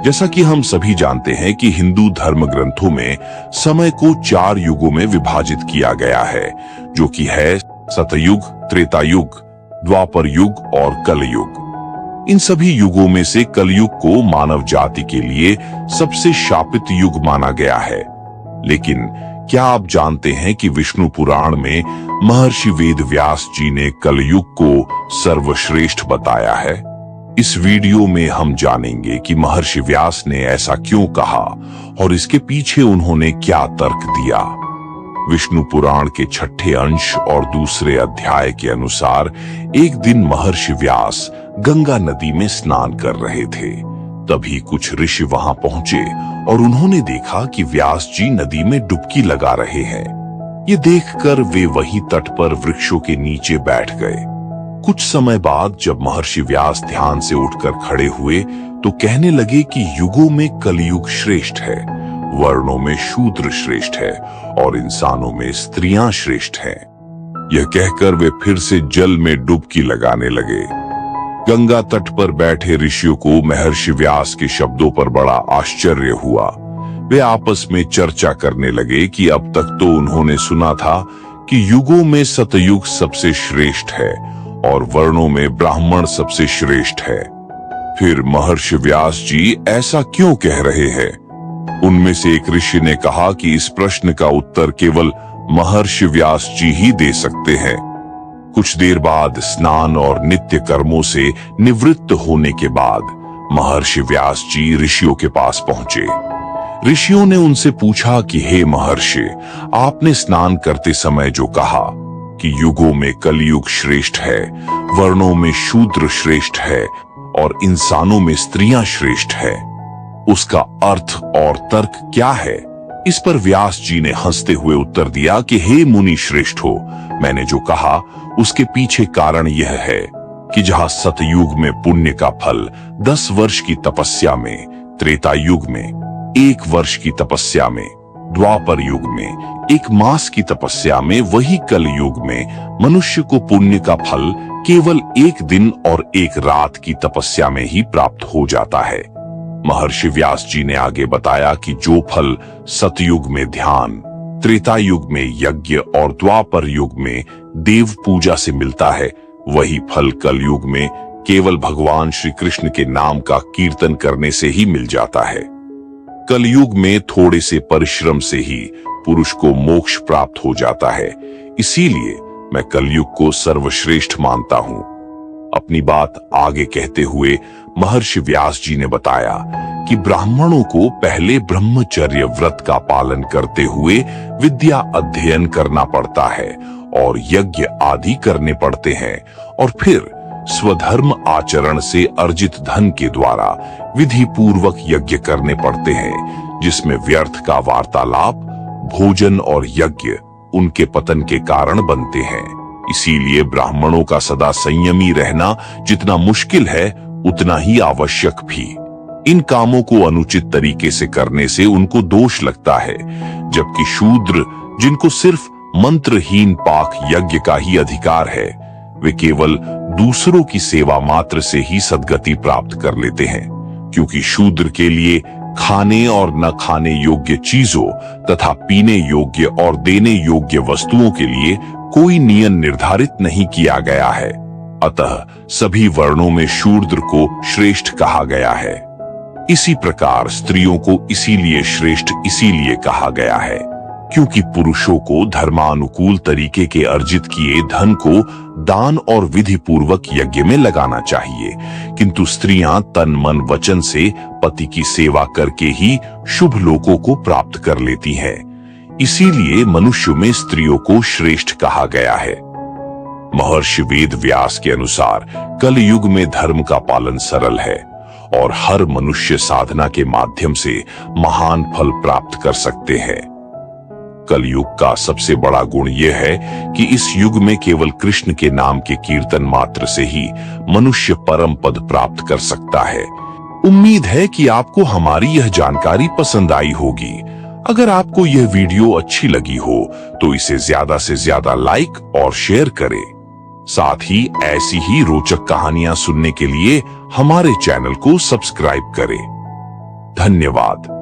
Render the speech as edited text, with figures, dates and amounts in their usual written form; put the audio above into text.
जैसा कि हम सभी जानते हैं कि हिंदू धर्म ग्रंथों में समय को 4 युगों में विभाजित किया गया है, जो कि है सतयुग, त्रेता युग, द्वापर युग और कलयुग। इन सभी युगों में से कलयुग को मानव जाति के लिए सबसे शापित युग माना गया है। लेकिन क्या आप जानते हैं कि विष्णु पुराण में महर्षि वेद व्यास जी ने कलयुग को सर्वश्रेष्ठ बताया है? इस वीडियो में हम जानेंगे कि महर्षि व्यास ने ऐसा क्यों कहा और इसके पीछे उन्होंने क्या तर्क दिया। विष्णु पुराण के 6ठे अंश और दूसरे अध्याय के अनुसार एक दिन महर्षि व्यास गंगा नदी में स्नान कर रहे थे। तभी कुछ ऋषि वहां पहुंचे और उन्होंने देखा कि व्यास जी नदी में डुबकी लगा रहे हैं। ये देखकर वे वहीं तट पर वृक्षों के नीचे बैठ गए। कुछ समय बाद जब महर्षि व्यास ध्यान से उठकर खड़े हुए तो कहने लगे कि युगों में कलयुग श्रेष्ठ है, वर्णों में शूद्र श्रेष्ठ है और इंसानों में स्त्रियां श्रेष्ठ हैं। यह कहकर वे फिर से जल में डुबकी लगाने लगे। गंगा तट पर बैठे ऋषियों को महर्षि व्यास के शब्दों पर बड़ा आश्चर्य हुआ। वे आपस में चर्चा करने लगे कि अब तक तो उन्होंने सुना था कि युगों में सतयुग सबसे श्रेष्ठ है और वर्णों में ब्राह्मण सबसे श्रेष्ठ है। फिर महर्षि व्यास जी ऐसा क्यों कह रहे हैं? उनमें से एक ऋषि ने कहा कि इस प्रश्न का उत्तर केवल महर्षि व्यास जी ही दे सकते हैं। कुछ देर बाद स्नान और नित्य कर्मों से निवृत्त होने के बाद महर्षि व्यास जी ऋषियों के पास पहुंचे। ऋषियों ने उनसे पूछा कि हे महर्षि, आपने स्नान करते समय जो कहा कि युगों में कलयुग श्रेष्ठ है, वर्णों में शूद्र श्रेष्ठ है और इंसानों में स्त्रियां श्रेष्ठ है, उसका अर्थ और तर्क क्या है? इस पर व्यास जी ने हंसते हुए उत्तर दिया कि हे मुनि श्रेष्ठ हो, मैंने जो कहा उसके पीछे कारण यह है कि जहां सतयुग में पुण्य का फल 10 वर्ष की तपस्या में, त्रेता युग में 1 वर्ष की तपस्या में, द्वापर युग में 1 मास की तपस्या में, वही कल युग में मनुष्य को पुण्य का फल केवल 1 दिन और 1 रात की तपस्या में ही प्राप्त हो जाता है। महर्षि व्यास जी ने आगे बताया कि जो फल सतयुग में ध्यान, त्रेता युग में यज्ञ और द्वापर युग में देव पूजा से मिलता है, वही फल कल युग में केवल भगवान श्री कृष्ण के नाम का कीर्तन करने से ही मिल जाता है। कलयुग में थोड़े से परिश्रम से ही पुरुष को मोक्ष प्राप्त हो जाता है। इसीलिए मैं कलयुग को सर्वश्रेष्ठ मानता हूं। अपनी बात आगे कहते हुए महर्षि व्यास जी ने बताया कि ब्राह्मणों को पहले ब्रह्मचर्य व्रत का पालन करते हुए विद्या अध्ययन करना पड़ता है और यज्ञ आदि करने पड़ते हैं और फिर स्वधर्म आचरण से अर्जित धन के द्वारा विधि पूर्वक यज्ञ करने पड़ते हैं, जिसमें व्यर्थ का वार्तालाप, भोजन और यज्ञ उनके पतन के कारण बनते हैं। इसीलिए ब्राह्मणों का सदा संयमी रहना जितना मुश्किल है उतना ही आवश्यक भी। इन कामों को अनुचित तरीके से करने से उनको दोष लगता है, जबकि शूद्र जिनको सिर्फ मंत्रहीन पाक यज्ञ का ही अधिकार है, वे केवल दूसरों की सेवा मात्र से ही सद्गति प्राप्त कर लेते हैं, क्योंकि शूद्र के लिए खाने और न खाने योग्य चीजों तथा पीने योग्य और देने योग्य वस्तुओं के लिए कोई नियम निर्धारित नहीं किया गया है। अतः सभी वर्णों में शूद्र को श्रेष्ठ कहा गया है। इसी प्रकार स्त्रियों को इसीलिए श्रेष्ठ इसीलिए कहा गया है क्योंकि पुरुषों को धर्मानुकूल तरीके के अर्जित किए धन को दान और विधि पूर्वक यज्ञ में लगाना चाहिए, किंतु स्त्रियां तन मन वचन से पति की सेवा करके ही शुभ लोकों को प्राप्त कर लेती हैं। इसीलिए मनुष्य में स्त्रियों को श्रेष्ठ कहा गया है। महर्षि वेद व्यास के अनुसार कल युग में धर्म का पालन सरल है और हर मनुष्य साधना के माध्यम से महान फल प्राप्त कर सकते हैं। कलयुग का सबसे बड़ा गुण यह है कि इस युग में केवल कृष्ण के नाम के कीर्तन मात्र से ही मनुष्य परम पद प्राप्त कर सकता है। उम्मीद है कि आपको हमारी यह जानकारी पसंद आई होगी। अगर आपको यह वीडियो अच्छी लगी हो तो इसे ज्यादा से ज्यादा लाइक और शेयर करें। साथ ही ऐसी ही रोचक कहानियां सुनने के लिए हमारे चैनल को सब्सक्राइब करें। धन्यवाद।